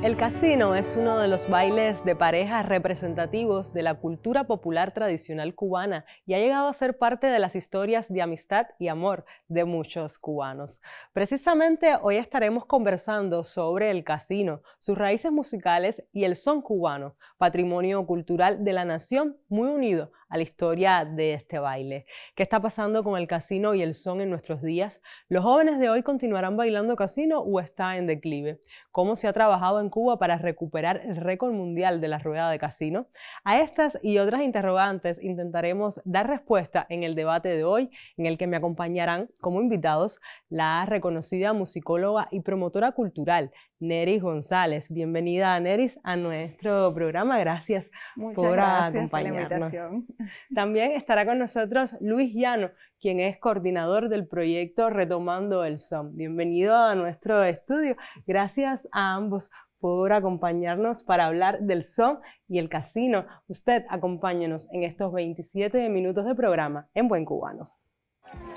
El casino es uno de los bailes de parejas representativos de la cultura popular tradicional cubana y ha llegado a ser parte de las historias de amistad y amor de muchos cubanos. Precisamente hoy estaremos conversando sobre el casino, sus raíces musicales y el son cubano, patrimonio cultural de la nación muy unido a la historia de este baile. ¿Qué está pasando con el casino y el son en nuestros días? ¿Los jóvenes de hoy continuarán bailando casino o está en declive? ¿Cómo se ha trabajado en Cuba para recuperar el récord mundial de la rueda de casino? A estas y otras interrogantes intentaremos dar respuesta en el debate de hoy, en el que me acompañarán como invitados la reconocida musicóloga y promotora cultural, Neris González. Bienvenida, Neris, a nuestro programa. Gracias por acompañarnos. Por la invitación. También estará con nosotros Luis Llano, quien es coordinador del proyecto Retomando el Son. Bienvenido a nuestro estudio. Gracias a ambos por acompañarnos para hablar del son y el casino. Usted acompáñenos en estos 27 minutos de programa en Buen Cubano.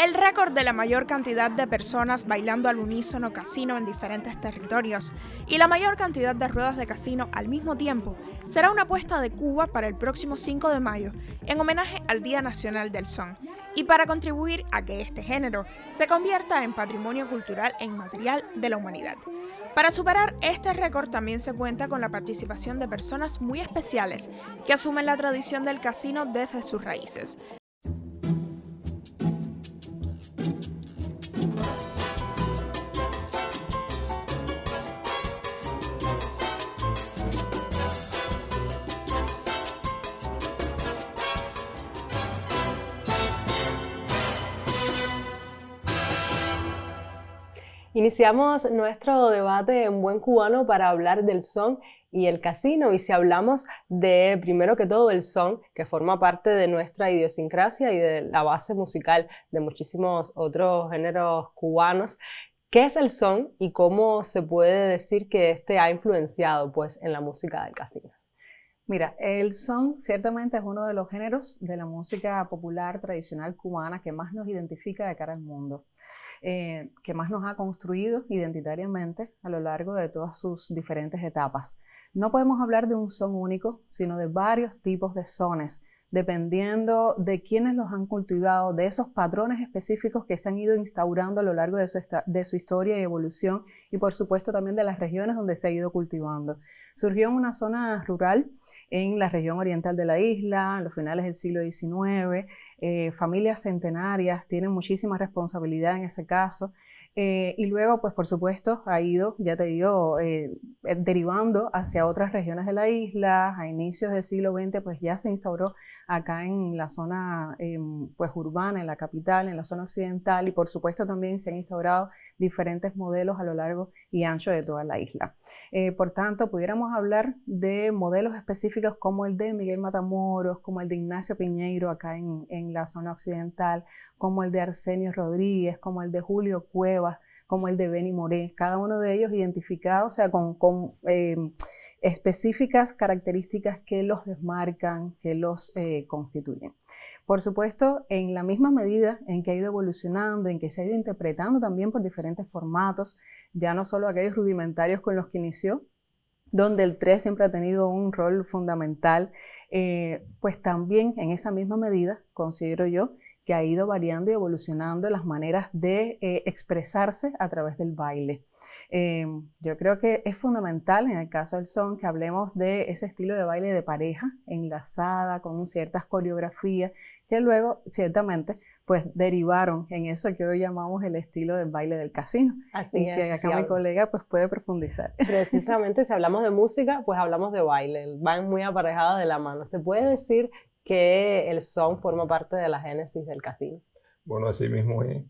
El récord de la mayor cantidad de personas bailando al unísono casino en diferentes territorios y la mayor cantidad de ruedas de casino al mismo tiempo será una apuesta de Cuba para el próximo 5 de mayo en homenaje al Día Nacional del Son y para contribuir a que este género se convierta en patrimonio cultural e inmaterial de la humanidad. Para superar este récord también se cuenta con la participación de personas muy especiales que asumen la tradición del casino desde sus raíces. Iniciamos nuestro debate en Buen Cubano para hablar del son y el casino. Y si hablamos de, primero que todo, el son, que forma parte de nuestra idiosincrasia y de la base musical de muchísimos otros géneros cubanos, ¿qué es el son y cómo se puede decir que este ha influenciado pues, en la música del casino? Mira, el son ciertamente es uno de los géneros de la música popular tradicional cubana que más nos identifica de cara al mundo. Que más nos ha construido identitariamente a lo largo de todas sus diferentes etapas. No podemos hablar de un son único, sino de varios tipos de sones, dependiendo de quiénes los han cultivado, de esos patrones específicos que se han ido instaurando a lo largo de su historia y evolución, y por supuesto también de las regiones donde se ha ido cultivando. Surgió en una zona rural, en la región oriental de la isla, en los finales del siglo XIX, familias centenarias tienen muchísima responsabilidad en ese caso, y luego, pues por supuesto, ha ido, ya te digo, derivando hacia otras regiones de la isla. A inicios del siglo XX, pues ya se instauró acá en la zona pues urbana, en la capital, en la zona occidental, y por supuesto también se han instaurado diferentes modelos a lo largo y ancho de toda la isla. Por tanto, pudiéramos hablar de modelos específicos como el de Miguel Matamoros, como el de Ignacio Piñeiro acá en la zona occidental, como el de Arsenio Rodríguez, como el de Julio Cuevas, como el de Benny Moré, cada uno de ellos identificados, o sea, con específicas características que los desmarcan, que los constituyen. Por supuesto, en la misma medida en que ha ido evolucionando, en que se ha ido interpretando también por diferentes formatos, ya no solo aquellos rudimentarios con los que inició, donde el 3 siempre ha tenido un rol fundamental, pues también en esa misma medida, considero yo, que ha ido variando y evolucionando las maneras de expresarse a través del baile. Yo creo que es fundamental en el caso del son que hablemos de ese estilo de baile de pareja, enlazada, con ciertas coreografías, que luego ciertamente pues derivaron en eso que hoy llamamos el estilo del baile del casino. Así es. Que acá mi colega pues puede profundizar. Precisamente si hablamos de música, pues hablamos de baile, van muy aparejadas de la mano. ¿Se puede decir que el son forma parte de la génesis del casino? Bueno, así mismo es.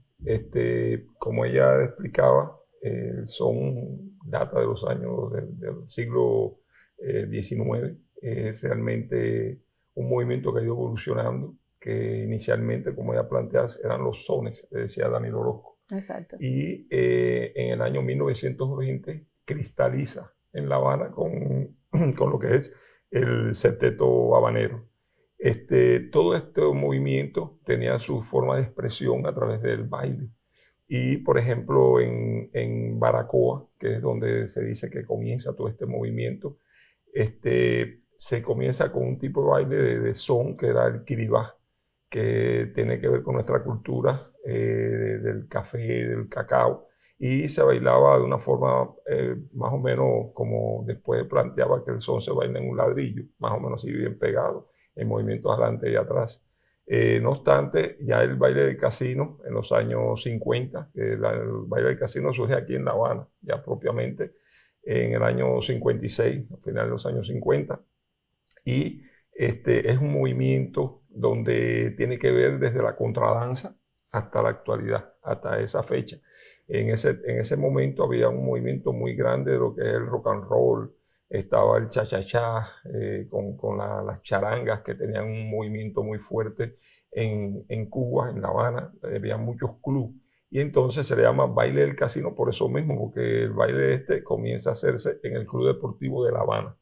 Como ella explicaba, el son data de los años del siglo XIX. Es realmente un movimiento que ha ido evolucionando, que inicialmente, como ella plantea, eran los sones, decía Danilo Orozco. Exacto. Y en el año 1920 cristaliza en La Habana con lo que es el septeto habanero. Todo este movimiento tenía su forma de expresión a través del baile. Y, por ejemplo, en Baracoa, que es donde se dice que comienza todo este movimiento, se comienza con un tipo de baile de son que era el kiribá, que tiene que ver con nuestra cultura del café, del cacao, y se bailaba de una forma más o menos como después planteaba que el son se baila en un ladrillo, más o menos así bien pegado, en movimientos adelante y atrás. No obstante, ya el baile del casino en los años 50, el baile del casino surge aquí en La Habana, ya propiamente en el año 56, al final de los años 50, y es un movimiento donde tiene que ver desde la contradanza hasta la actualidad, hasta esa fecha. En ese momento había un movimiento muy grande de lo que es el rock and roll, estaba el cha-cha-cha, con las charangas que tenían un movimiento muy fuerte en Cuba, en La Habana, había muchos clubes. Y entonces se le llama baile del casino por eso mismo, porque el baile comienza a hacerse en el Club Deportivo de La Habana.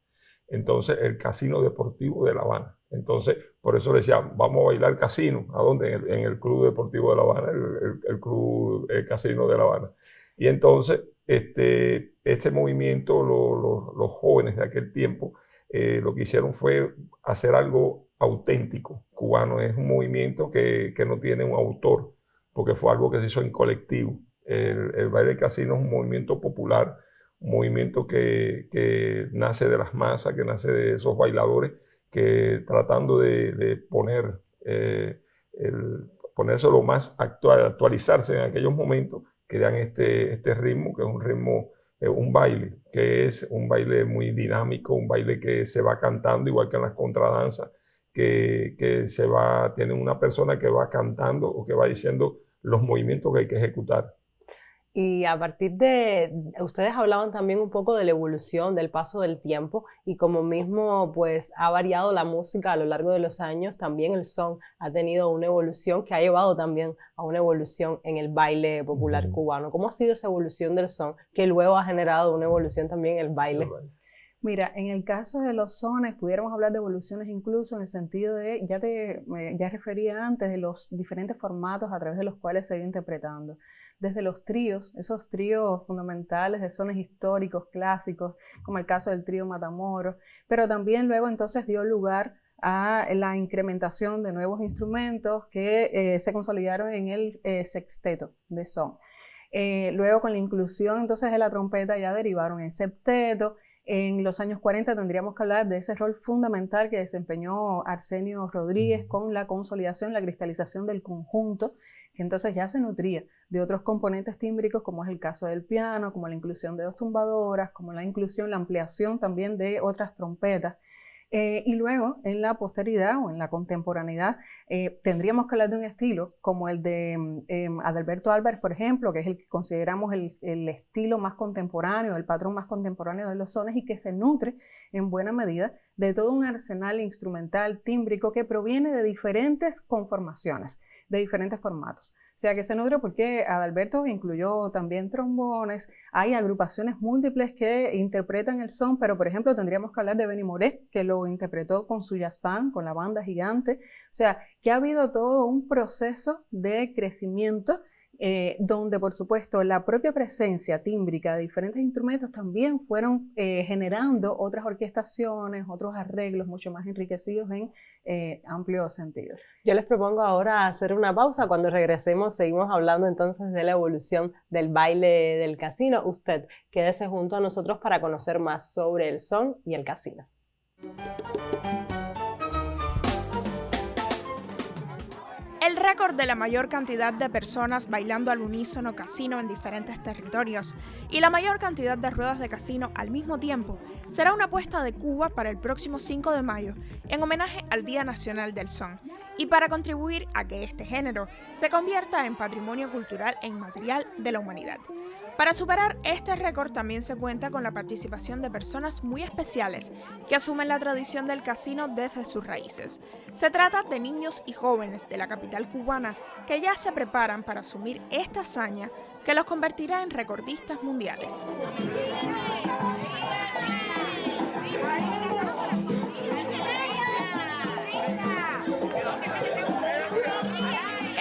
Entonces, el Casino Deportivo de La Habana. Entonces, por eso le decían, vamos a bailar casino. ¿A dónde? En el Club Deportivo de La Habana, el Casino de La Habana. Y entonces, ese movimiento, los jóvenes de aquel tiempo, lo que hicieron fue hacer algo auténtico. Cubano es un movimiento que no tiene un autor, porque fue algo que se hizo en colectivo. El baile del casino es un movimiento popular, un movimiento que nace de las masas, que nace de esos bailadores que tratando de ponerse lo más actualizarse en aquellos momentos, crean este ritmo, que es un ritmo, un baile, que es un baile muy dinámico, un baile que se va cantando, igual que en las contradanzas, que tiene una persona que va cantando o que va diciendo los movimientos que hay que ejecutar. Y a partir ustedes hablaban también un poco de la evolución, del paso del tiempo, y como mismo pues ha variado la música a lo largo de los años, también el son ha tenido una evolución que ha llevado también a una evolución en el baile popular cubano. ¿Cómo ha sido esa evolución del son que luego ha generado una evolución también en el baile? Mira, en el caso de los sones, pudiéramos hablar de evoluciones incluso en el sentido de, ya refería antes, de los diferentes formatos a través de los cuales se ha ido interpretando. Desde los tríos, esos tríos fundamentales de sones históricos, clásicos, como el caso del trío Matamoros, pero también luego entonces dio lugar a la incrementación de nuevos instrumentos que se consolidaron en el sexteto de son. Luego con la inclusión entonces de la trompeta ya derivaron en septeto. En los años 40 tendríamos que hablar de ese rol fundamental que desempeñó Arsenio Rodríguez con la consolidación, la cristalización del conjunto, que entonces ya se nutría de otros componentes tímbricos, como es el caso del piano, como la inclusión de dos tumbadoras, como la ampliación también de otras trompetas. Y luego, en la posteridad o en la contemporaneidad, tendríamos que hablar de un estilo como el de Adalberto Álvarez, por ejemplo, que es el que consideramos el estilo más contemporáneo, el patrón más contemporáneo de los sones y que se nutre en buena medida de todo un arsenal instrumental tímbrico que proviene de diferentes conformaciones, de diferentes formatos. O sea, que se nutre porque Adalberto incluyó también trombones, hay agrupaciones múltiples que interpretan el son, pero por ejemplo tendríamos que hablar de Benny Moré, que lo interpretó con su jazz band, con la banda gigante. O sea, que ha habido todo un proceso de crecimiento donde por supuesto la propia presencia tímbrica de diferentes instrumentos también fueron generando otras orquestaciones, otros arreglos mucho más enriquecidos en amplio sentido. Yo les propongo ahora hacer una pausa. Cuando regresemos seguimos hablando entonces de la evolución del baile del casino. Usted quédese junto a nosotros para conocer más sobre el son y el casino. El récord de la mayor cantidad de personas bailando al unísono casino en diferentes territorios y la mayor cantidad de ruedas de casino al mismo tiempo será una apuesta de Cuba para el próximo 5 de mayo en homenaje al Día Nacional del Son y para contribuir a que este género se convierta en patrimonio cultural e inmaterial de la humanidad. Para superar este récord también se cuenta con la participación de personas muy especiales que asumen la tradición del casino desde sus raíces. Se trata de niños y jóvenes de la capital cubana que ya se preparan para asumir esta hazaña que los convertirá en recordistas mundiales.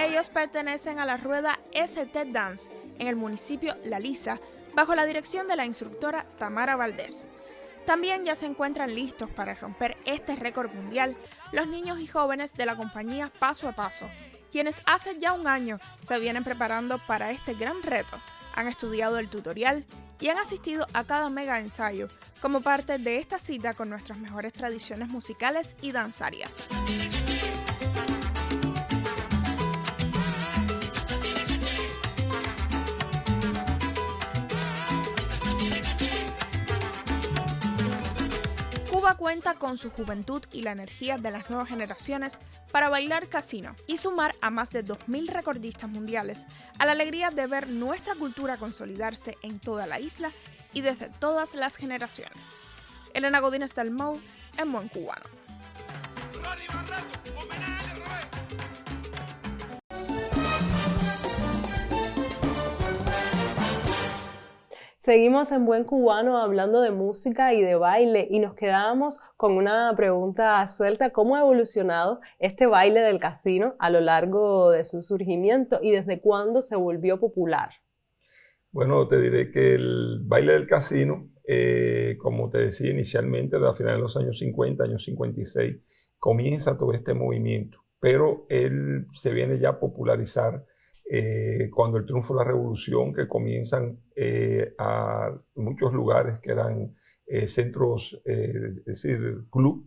Ellos pertenecen a la rueda ST Dance en el municipio La Lisa, bajo la dirección de la instructora Tamara Valdés. También ya se encuentran listos para romper este récord mundial los niños y jóvenes de la compañía Paso a Paso, quienes hace ya un año se vienen preparando para este gran reto. Han estudiado el tutorial y han asistido a cada mega ensayo como parte de esta cita con nuestras mejores tradiciones musicales y danzarias. Cuba cuenta con su juventud y la energía de las nuevas generaciones para bailar casino y sumar a más de 2.000 recordistas mundiales a la alegría de ver nuestra cultura consolidarse en toda la isla y desde todas las generaciones. Elena Godínez del Mou, en Buen Cubano. Seguimos en Buen Cubano hablando de música y de baile y nos quedamos con una pregunta suelta. ¿Cómo ha evolucionado este baile del casino a lo largo de su surgimiento y desde cuándo se volvió popular? Bueno, te diré que el baile del casino, como te decía inicialmente, a finales de los años 50, años 56, comienza todo este movimiento, pero él se viene ya a popularizar cuando el triunfo de la revolución, que comienzan a muchos lugares que eran centros, es decir, club,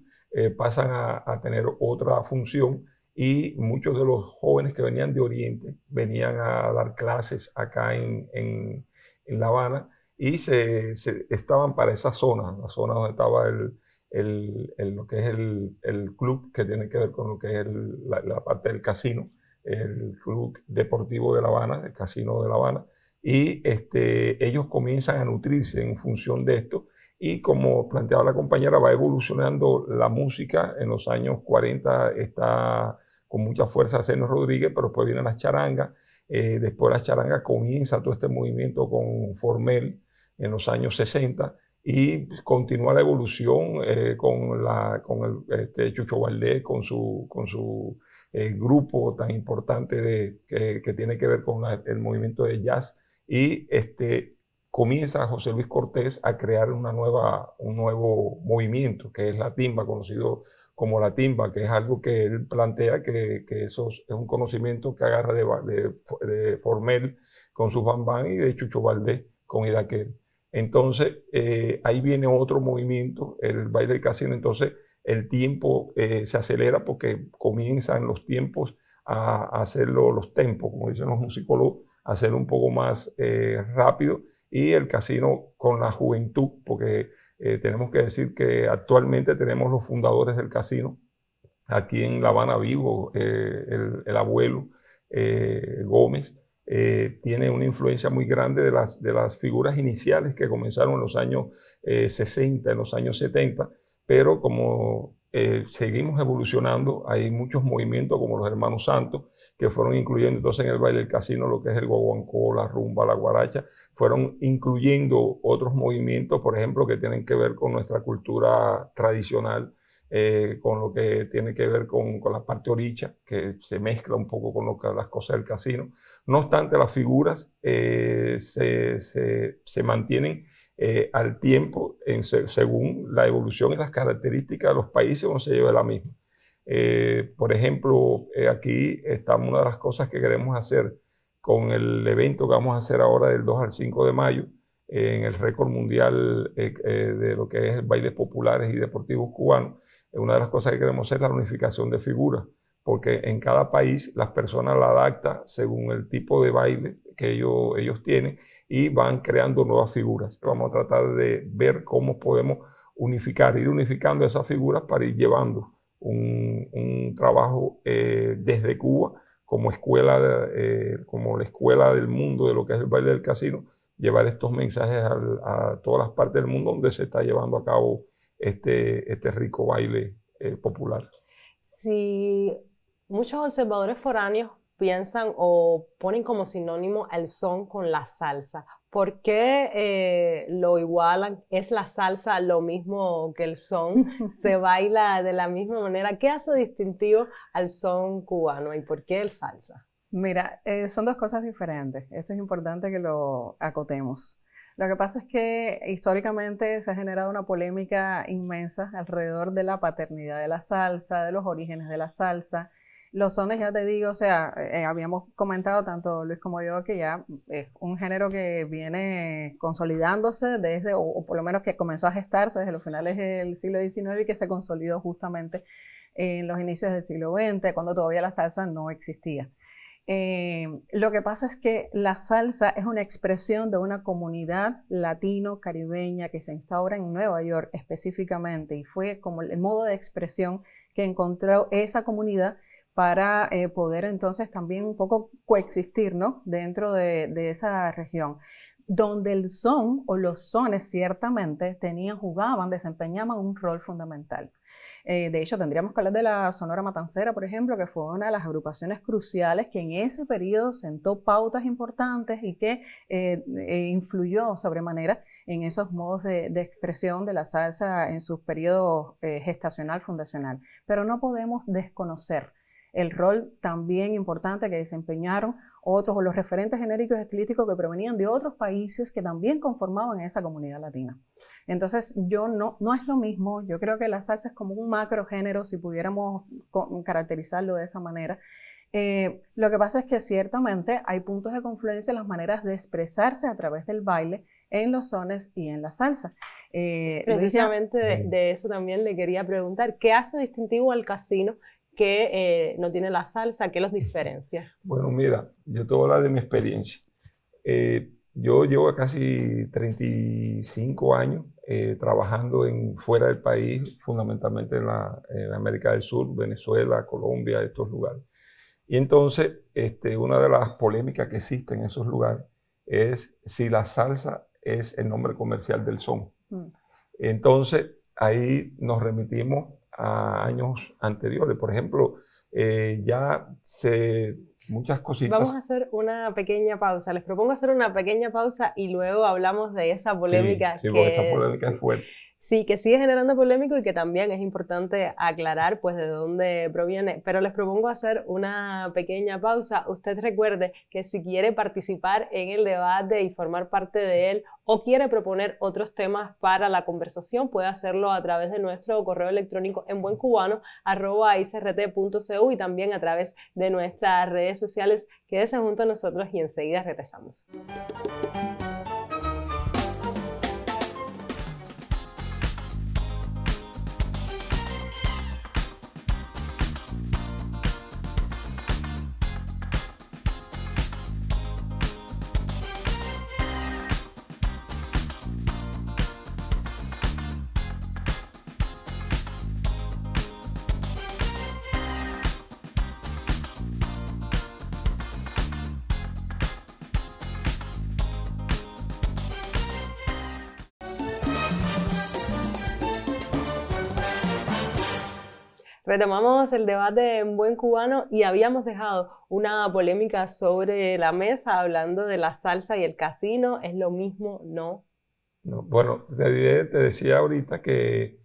pasan a tener otra función y muchos de los jóvenes que venían de Oriente venían a dar clases acá en La Habana y se estaban para esa zona, la zona donde estaba lo que es el club, que tiene que ver con lo que es la parte del casino, el Club Deportivo de La Habana, el Casino de La Habana, y ellos comienzan a nutrirse en función de esto, y como planteaba la compañera, va evolucionando la música. En los años 40 está con mucha fuerza Seno Rodríguez, pero después vienen las charangas, después las charangas comienza todo este movimiento con Formel en los años 60, y continúa la evolución con el Chucho Valdés, con su grupo tan importante que tiene que ver con el movimiento de jazz, y comienza José Luis Cortés a crear un nuevo movimiento, que es la timba, conocido como la timba, que es algo que él plantea que eso es un conocimiento que agarra de Formel con sus bambán y de Chucho Valdés con Idaquel. Entonces, ahí viene otro movimiento, el baile del casino. Entonces, el tiempo se acelera porque comienzan los tiempos a hacerlo, los tempos, como dicen los musicólogos, a hacerlo un poco más rápido, y el casino con la juventud, porque tenemos que decir que actualmente tenemos los fundadores del casino aquí en La Habana vivo, el abuelo Gómez. Tiene una influencia muy grande de las figuras iniciales que comenzaron en los años 60, en los años 70, pero como seguimos evolucionando, hay muchos movimientos como los Hermanos Santos que fueron incluyendo entonces en el baile del casino lo que es el guaguancó, la rumba, la guaracha, fueron incluyendo otros movimientos, por ejemplo, que tienen que ver con nuestra cultura tradicional, con lo que tiene que ver con la parte oricha, que se mezcla un poco con las cosas del casino. No obstante, las figuras se mantienen al tiempo según la evolución y las características de los países donde se lleva la misma. Por ejemplo, aquí está una de las cosas que queremos hacer con el evento que vamos a hacer ahora del 2 al 5 de mayo, en el récord mundial de lo que es bailes populares y deportivos cubanos. Una de las cosas que queremos hacer es la unificación de figuras, porque en cada país las personas la adaptan según el tipo de baile que ellos tienen y van creando nuevas figuras. Vamos a tratar de ver cómo podemos ir unificando esas figuras para ir llevando un trabajo desde Cuba como como la escuela del mundo de lo que es el baile del casino, llevar estos mensajes a todas las partes del mundo donde se está llevando a cabo este rico baile popular. Si muchos observadores foráneos piensan o ponen como sinónimo el son con la salsa, ¿por qué lo igualan? ¿Es la salsa lo mismo que el son? ¿Se baila de la misma manera? ¿Qué hace distintivo al son cubano y por qué el salsa? Mira, son dos cosas diferentes. Esto es importante que lo acotemos. Lo que pasa es que históricamente se ha generado una polémica inmensa alrededor de la paternidad de la salsa, de los orígenes de la salsa. Los sones, ya te digo, o sea, habíamos comentado tanto Luis como yo que ya es un género que viene consolidándose desde, o por lo menos que comenzó a gestarse desde los finales del siglo XIX y que se consolidó justamente en los inicios del siglo XX, cuando todavía la salsa no existía. Lo que pasa es que la salsa es una expresión de una comunidad latino-caribeña que se instaura en Nueva York específicamente y fue como el modo de expresión que encontró esa comunidad para poder entonces también un poco coexistir, ¿no?, dentro de esa región, donde el son o los sones ciertamente jugaban, desempeñaban un rol fundamental. De hecho, tendríamos que hablar de la Sonora Matancera, por ejemplo, que fue una de las agrupaciones cruciales que en ese periodo sentó pautas importantes y que influyó sobremanera en esos modos de expresión de la salsa en su periodo gestacional, fundacional. Pero no podemos desconocer el rol también importante que desempeñaron otros o los referentes genéricos estilísticos que provenían de otros países que también conformaban esa comunidad latina. Entonces, no es lo mismo. Yo creo que la salsa es como un macro género, si pudiéramos caracterizarlo de esa manera. Lo que pasa es que ciertamente hay puntos de confluencia en las maneras de expresarse a través del baile, en los sones y en la salsa. Precisamente de eso también le quería preguntar, ¿qué hace distintivo al casino que no tiene la salsa? ¿Qué los diferencia? Bueno, mira, yo te voy a hablar de mi experiencia. Yo llevo casi 35 años trabajando fuera del país, fundamentalmente en América del Sur, Venezuela, Colombia, estos lugares. Y entonces, una de las polémicas que existen en esos lugares es si la salsa es el nombre comercial del son. Entonces, ahí nos remitimos a años anteriores. Por ejemplo, muchas cositas. Vamos a hacer una pequeña pausa. Les propongo hacer una pequeña pausa y luego hablamos de esa polémica. Sí, porque esa polémica es fuerte. Sí, que sigue generando polémica y que también es importante aclarar pues de dónde proviene. Pero les propongo hacer una pequeña pausa. Usted recuerde que si quiere participar en el debate y formar parte de él o quiere proponer otros temas para la conversación, puede hacerlo a través de nuestro correo electrónico en buencubano@icrt.cu y también a través de nuestras redes sociales. Quédese junto a nosotros y enseguida regresamos. Retomamos el debate en Buen Cubano y habíamos dejado una polémica sobre la mesa hablando de la salsa y el casino. ¿Es lo mismo? No. Bueno, te decía ahorita que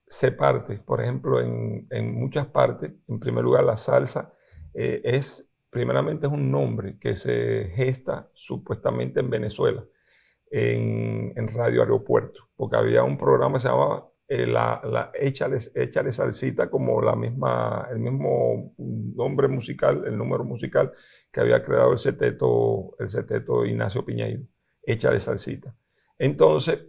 se parte, por ejemplo, en muchas partes. En primer lugar, la salsa primeramente es un nombre que se gesta supuestamente en Venezuela, en Radio Aeropuerto, porque había un programa que se llamaba Échale Salsita, como el mismo nombre musical, el número musical que había creado el seteto Ignacio Piñeiro, Échale Salsita. Entonces,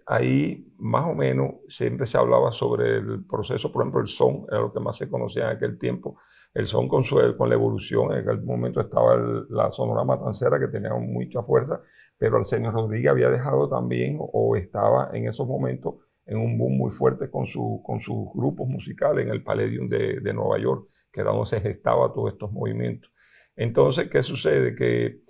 ahí más o menos siempre se hablaba sobre el proceso. Por ejemplo, el son era lo que más se conocía en aquel tiempo. El son con la evolución, en aquel momento estaba la Sonora Matancera, que tenía mucha fuerza, pero Arsenio Rodríguez había dejado también, o estaba en esos momentos, en un boom muy fuerte con sus grupos musicales en el Palladium de Nueva York, que era donde se gestaba todos estos movimientos. Entonces, ¿qué sucede? Que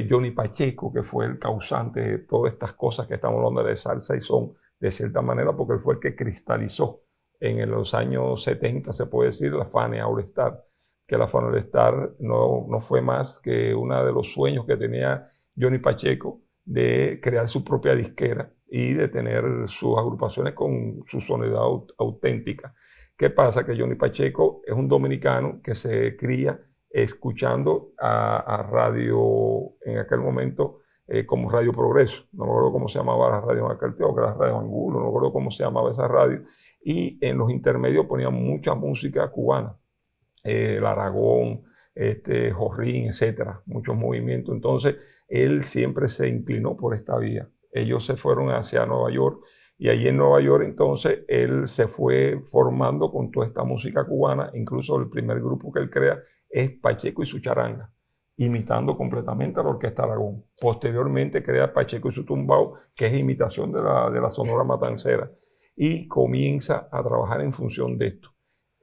Johnny Pacheco, que fue el causante de todas estas cosas que estamos hablando de salsa y son, de cierta manera, porque él fue el que cristalizó en los años 70, se puede decir, la Fania All Star, que la Fania All Star no fue más que uno de los sueños que tenía Johnny Pacheco de crear su propia disquera y de tener sus agrupaciones con su sonoridad auténtica, ¿Qué pasa? Que Johnny Pacheco es un dominicano que se cría escuchando a radio, en aquel momento, como Radio Progreso. No me acuerdo cómo se llamaba la radio en aquel tiempo, que era Radio Angulo, no me acuerdo cómo se llamaba esa radio. Y en los intermedios ponían mucha música cubana, el Aragón, Jorrín, etcétera, muchos movimientos. Entonces, él siempre se inclinó por esta vía. Ellos se fueron hacia Nueva York y allí en Nueva York, entonces, él se fue formando con toda esta música cubana. Incluso el primer grupo que él crea es Pacheco y su charanga, imitando completamente a la Orquesta Aragón. Posteriormente crea Pacheco y su tumbao, que es imitación de la Sonora Matancera, y comienza a trabajar en función de esto.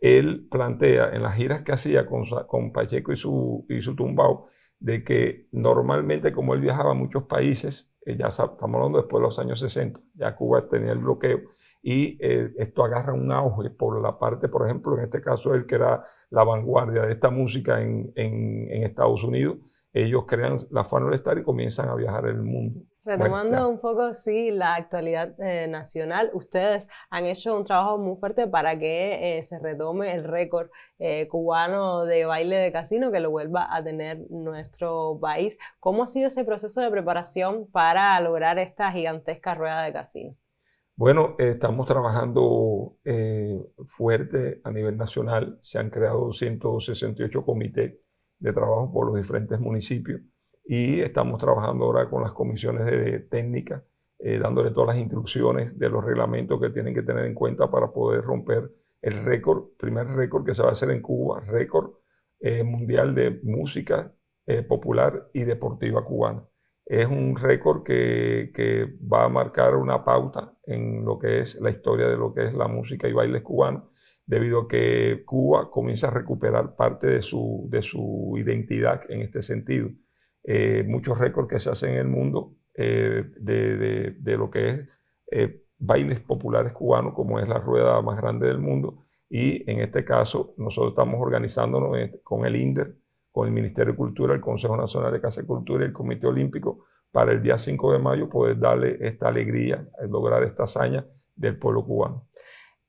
Él plantea en las giras que hacía con Pacheco y su tumbao, de que normalmente, como él viajaba a muchos países, ya estamos hablando después de los años 60, ya Cuba tenía el bloqueo, y esto agarra un auge por la parte, por ejemplo, en este caso él, que era la vanguardia de esta música en Estados Unidos. Ellos crean la Fano Star y comienzan a viajar el mundo. Retomando un poco, sí, la actualidad nacional, ustedes han hecho un trabajo muy fuerte para que se retome el récord cubano de baile de casino, que lo vuelva a tener nuestro país. ¿Cómo ha sido ese proceso de preparación para lograr esta gigantesca rueda de casino? Bueno, estamos trabajando fuerte a nivel nacional. Se han creado 168 comités de trabajo por los diferentes municipios y estamos trabajando ahora con las comisiones de técnica, dándole todas las instrucciones de los reglamentos que tienen que tener en cuenta para poder romper el récord, primer récord que se va a hacer en Cuba, récord mundial de música popular y deportiva cubana. Es un récord que va a marcar una pauta en lo que es la historia de lo que es la música y bailes cubanos, debido a que Cuba comienza a recuperar parte de su identidad en este sentido. Muchos récords que se hacen en el mundo de lo que es bailes populares cubanos, como es la rueda más grande del mundo, y en este caso nosotros estamos organizándonos con el INDER, con el Ministerio de Cultura, el Consejo Nacional de Casa de Cultura y el Comité Olímpico, para el día 5 de mayo poder darle esta alegría, lograr esta hazaña del pueblo cubano.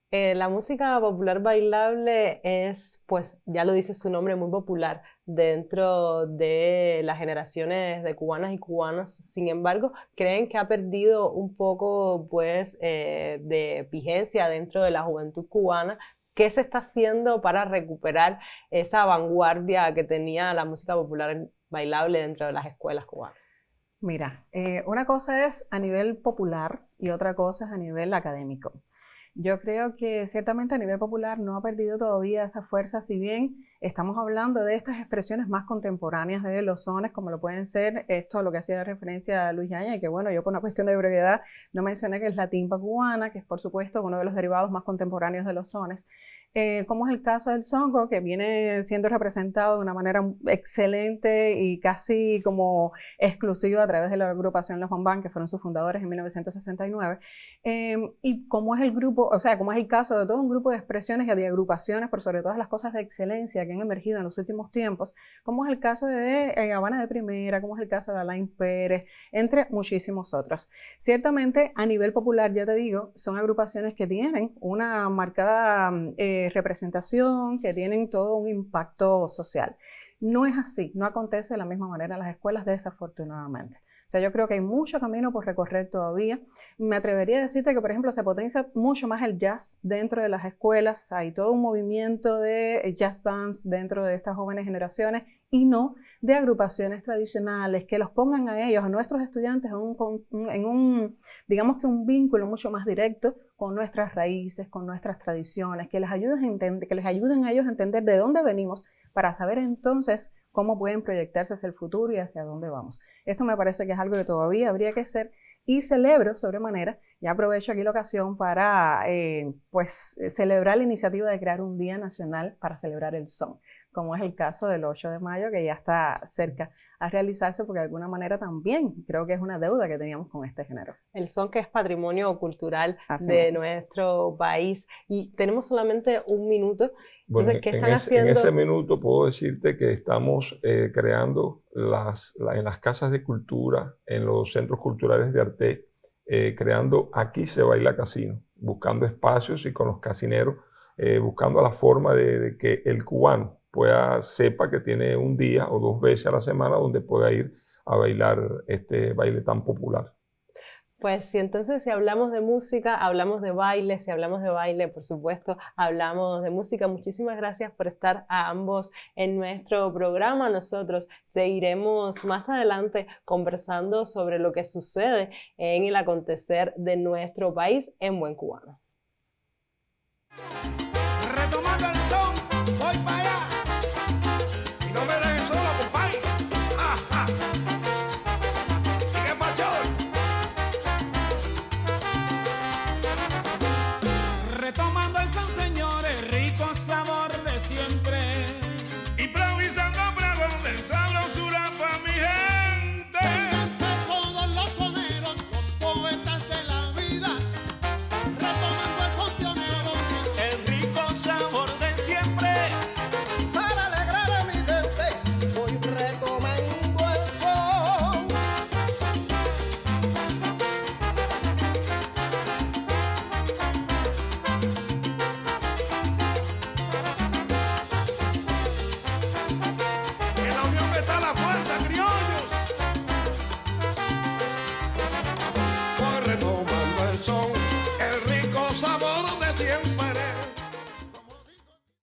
La música popular bailable es, pues ya lo dice su nombre, muy popular dentro de las generaciones de cubanas y cubanos. Sin embargo, ¿creen que ha perdido un poco, pues, de vigencia dentro de la juventud cubana? ¿Qué se está haciendo para recuperar esa vanguardia que tenía la música popular bailable dentro de las escuelas cubanas? Mira, una cosa es a nivel popular y otra cosa es a nivel académico. Yo creo que ciertamente a nivel popular no ha perdido todavía esa fuerza, si bien estamos hablando de estas expresiones más contemporáneas de los sones, como lo pueden ser esto a lo que hacía referencia a Luis Yaña, y que bueno, yo por una cuestión de brevedad no mencioné, que es la timpa cubana, que es por supuesto uno de los derivados más contemporáneos de los sones, como es el caso del songo, que viene siendo representado de una manera excelente y casi como exclusiva a través de la agrupación Los Bambán, que fueron sus fundadores en 1969, y como es el grupo, o sea, como es el caso de todo un grupo de expresiones y de agrupaciones, por sobre todas las cosas de excelencia que han emergido en los últimos tiempos, como es el caso de Habana de Primera, como es el caso de Alain Pérez, entre muchísimos otros. Ciertamente, a nivel popular, ya te digo, son agrupaciones que tienen una marcada representación, que tienen todo un impacto social. No es así, no acontece de la misma manera en las escuelas, desafortunadamente. O sea, yo creo que hay mucho camino por recorrer todavía. Me atrevería a decirte que, por ejemplo, se potencia mucho más el jazz dentro de las escuelas. Hay todo un movimiento de jazz bands dentro de estas jóvenes generaciones y no de agrupaciones tradicionales que los pongan a ellos, a nuestros estudiantes, digamos que un vínculo mucho más directo con nuestras raíces, con nuestras tradiciones, que les ayuden a ellos a entender de dónde venimos, para saber entonces cómo pueden proyectarse hacia el futuro y hacia dónde vamos. Esto me parece que es algo que todavía habría que hacer, y celebro sobremanera, ya aprovecho aquí la ocasión para celebrar la iniciativa de crear un Día Nacional para celebrar el son, como es el caso del 8 de mayo, que ya está cerca a realizarse, porque de alguna manera también creo que es una deuda que teníamos con este género. El son, que es patrimonio cultural de nuestro país, y tenemos solamente un minuto. Entonces, bueno, ¿qué están haciendo? En ese minuto puedo decirte que estamos creando en las casas de cultura, en los centros culturales de arte, creando Aquí se baila casino, buscando espacios y con los casineros buscando la forma de que el cubano sepa que tiene un día o 2 veces a la semana donde pueda ir a bailar este baile tan popular. Pues sí, entonces si hablamos de música, hablamos de baile, si hablamos de baile, por supuesto, hablamos de música. Muchísimas gracias por estar a ambos en nuestro programa. Nosotros seguiremos más adelante conversando sobre lo que sucede en el acontecer de nuestro país en Buen Cubano. Retomando el son.